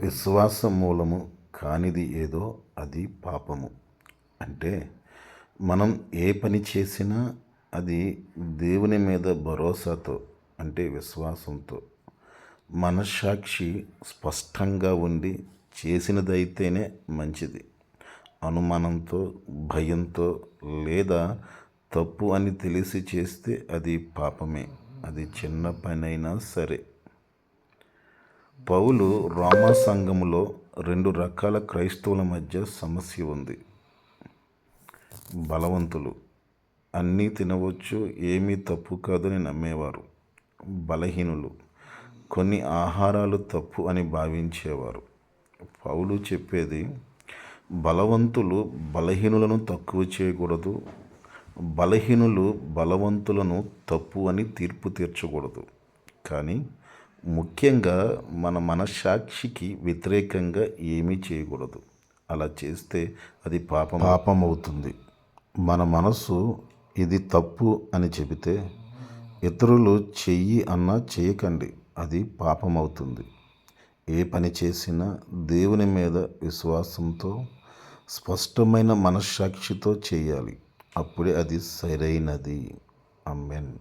విశ్వాస మూలము కానిది ఏదో అది పాపము. అంటే మనం ఏ పని చేసినా అది దేవుని మీద భరోసాతో, అంటే విశ్వాసంతో, మనస్సాక్షి స్పష్టంగా ఉండి చేసినదైతేనే మంచిది. అనుమానంతో, భయంతో లేదా తప్పు అని తెలిసి చేస్తే అది పాపమే. అది చిన్న పనైనా సరే. పౌలు రోమా సంఘములో 2 రకాల క్రైస్తవుల మధ్య సమస్య ఉంది. బలవంతులు, అన్నీ తినవచ్చు, ఏమీ తప్పు కాదని నమ్మేవారు. బలహీనులు, కొన్ని ఆహారాలు తప్పు అని భావించేవారు. పౌలు చెప్పేది, బలవంతులు బలహీనులను తక్కువ చేయకూడదు, బలహీనులు బలవంతులను తప్పు అని తీర్పు తీర్చకూడదు. కానీ ముఖ్యంగా మన మనస్సాక్షికి వ్యతిరేకంగా ఏమీ చేయకూడదు. అలా చేస్తే అది పాపమవుతుంది. మన మనసు ఇది తప్పు అని చెబితే ఇతరులు చెయ్యి అన్నా చేయకండి, అది పాపమవుతుంది. ఏ పని చేసినా దేవుని మీద విశ్వాసంతో, స్పష్టమైన మనస్సాక్షితో చేయాలి. అప్పుడే అది సరైనది. ఆమేన్.